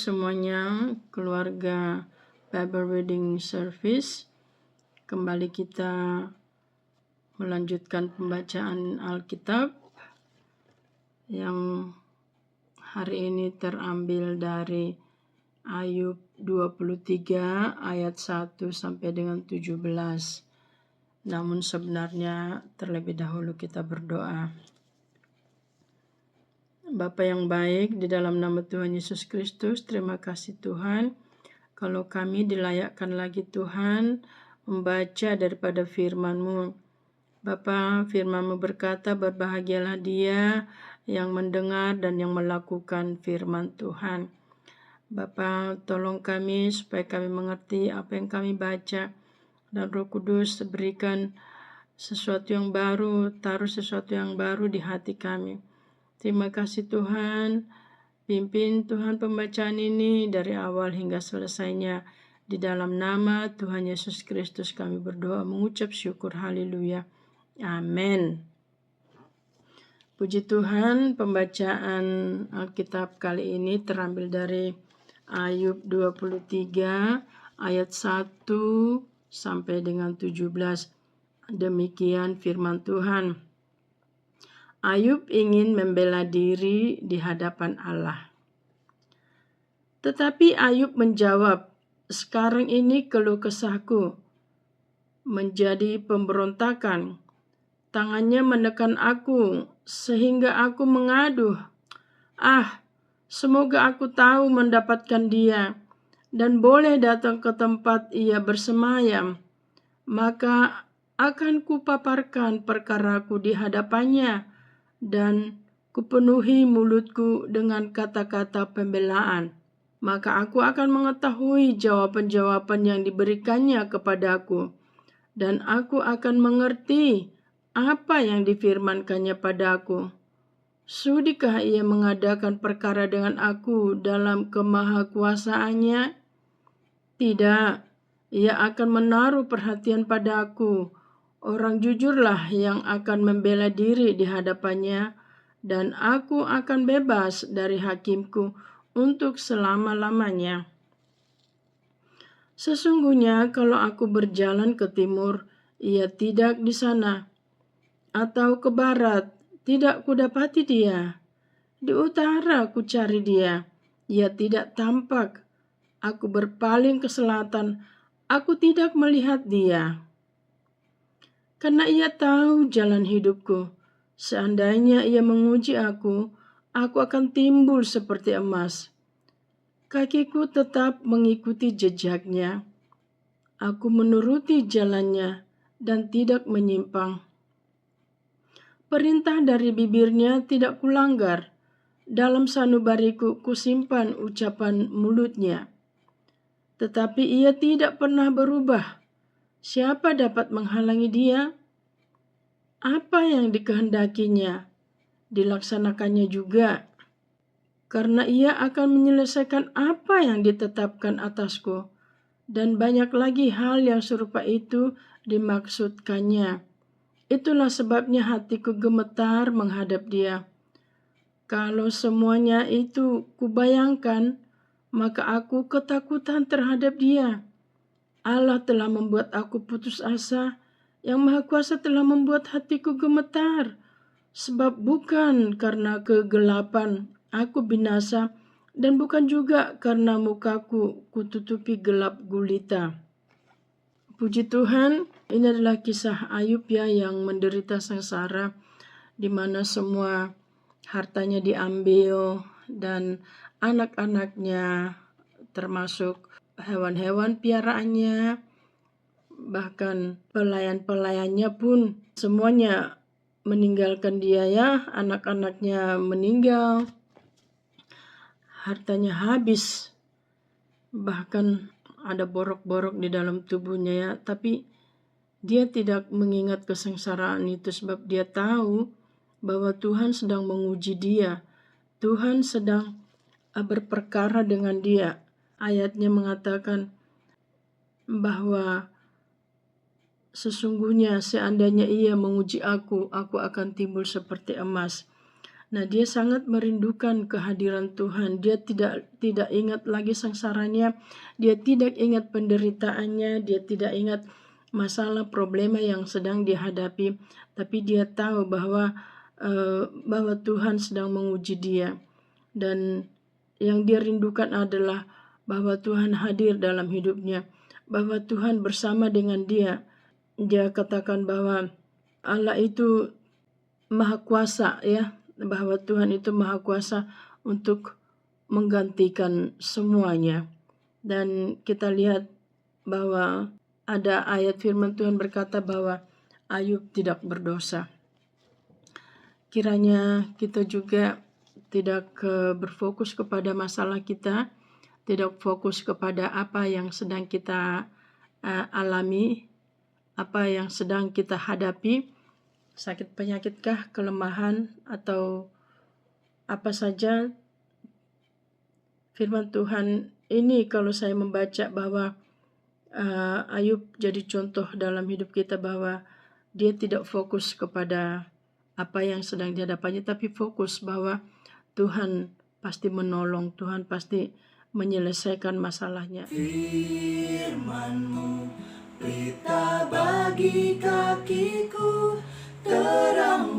semuanya, keluarga Bible Reading Service. Kembali kita melanjutkan pembacaan Alkitab yang hari ini terambil dari Ayub 23 ayat 1 sampai dengan 17. Namun sebenarnya terlebih dahulu kita berdoa. Bapa yang baik, di dalam nama Tuhan Yesus Kristus, terima kasih Tuhan, kalau kami dilayakkan lagi Tuhan membaca daripada firman-Mu. Bapa, firman-Mu berkata, berbahagialah dia yang mendengar dan yang melakukan firman Tuhan. Bapa, tolong kami supaya kami mengerti apa yang kami baca, dan Roh Kudus berikan sesuatu yang baru, taruh sesuatu yang baru di hati kami. Terima kasih Tuhan, pimpin Tuhan pembacaan ini dari awal hingga selesainya. Di dalam nama Tuhan Yesus Kristus kami berdoa mengucap syukur, haleluya, amin. Puji Tuhan, pembacaan Alkitab kali ini terambil dari Ayub 23 ayat 1 sampai dengan 17. Demikian firman Tuhan. Ayub ingin membela diri di hadapan Allah. Tetapi Ayub menjawab, sekarang ini keluh kesahku menjadi pemberontakan. Tangannya menekan aku sehingga aku mengadu. Semoga aku tahu mendapatkan dia dan boleh datang ke tempat ia bersemayam. Maka akan kupaparkan perkaraku di hadapannya dan kupenuhi mulutku dengan kata-kata pembelaan. Maka aku akan mengetahui jawaban-jawaban yang diberikannya kepadaku, dan aku akan mengerti apa yang difirmankannya padaku. Sudikah ia mengadakan perkara dengan aku dalam kemahakuasaannya? Tidak, ia akan menaruh perhatian padaku. Orang jujurlah yang akan membela diri di hadapannya, dan aku akan bebas dari hakimku untuk selama-lamanya. Sesungguhnya kalau aku berjalan ke timur, ia tidak di sana, atau ke barat, tidak kudapati dia. Di utara ku cari dia, ia tidak tampak. Aku berpaling ke selatan, aku tidak melihat dia. Karena ia tahu jalan hidupku, seandainya ia menguji aku akan timbul seperti emas. Kakiku tetap mengikuti jejaknya. Aku menuruti jalannya dan tidak menyimpang. Perintah dari bibirnya tidak kulanggar. Dalam sanubariku kusimpan ucapan mulutnya. Tetapi ia tidak pernah berubah. Siapa dapat menghalangi dia? Apa yang dikehendakinya, dilaksanakannya juga. Karena ia akan menyelesaikan apa yang ditetapkan atasku, dan banyak lagi hal yang serupa itu dimaksudkannya. Itulah sebabnya hatiku gemetar menghadap dia. Kalau semuanya itu kubayangkan, maka aku ketakutan terhadap dia. Allah telah membuat aku putus asa, Yang Maha Kuasa telah membuat hatiku gemetar, sebab bukan karena kegelapan aku binasa, dan bukan juga karena mukaku kututupi gelap gulita. Puji Tuhan, ini adalah kisah Ayub yang menderita sengsara, di mana semua hartanya diambil dan anak-anaknya, termasuk hewan-hewan piaraannya, bahkan pelayan-pelayannya pun semuanya meninggalkan dia ya, anak-anaknya meninggal, hartanya habis, bahkan ada borok-borok di dalam tubuhnya ya, tapi dia tidak mengingat kesengsaraan itu sebab dia tahu bahwa Tuhan sedang menguji dia, Tuhan sedang berperkara dengan dia. Ayatnya mengatakan bahwa sesungguhnya seandainya ia menguji aku akan timbul seperti emas. Nah, dia sangat merindukan kehadiran Tuhan. Dia tidak ingat lagi sengsaranya, dia tidak ingat penderitaannya, dia tidak ingat masalah problema yang sedang dihadapi, tapi dia tahu bahwa Tuhan sedang menguji dia. Dan yang dia rindukan adalah bahwa Tuhan hadir dalam hidupnya, bahwa Tuhan bersama dengan dia. Dia katakan bahwa Allah itu maha kuasa, ya, bahwa Tuhan itu maha kuasa untuk menggantikan semuanya. Dan kita lihat bahwa ada ayat firman Tuhan berkata bahwa Ayub tidak berdosa. Kiranya kita juga tidak berfokus kepada masalah kita, tidak fokus kepada apa yang sedang kita alami, apa yang sedang kita hadapi, sakit penyakitkah, kelemahan, atau apa saja. Firman Tuhan ini kalau saya membaca bahwa Ayub jadi contoh dalam hidup kita, bahwa dia tidak fokus kepada apa yang sedang dihadapannya, tapi fokus bahwa Tuhan pasti menolong, Tuhan pasti menyelesaikan masalahnya. Firman-Mu, pelita bagi kakiku, terang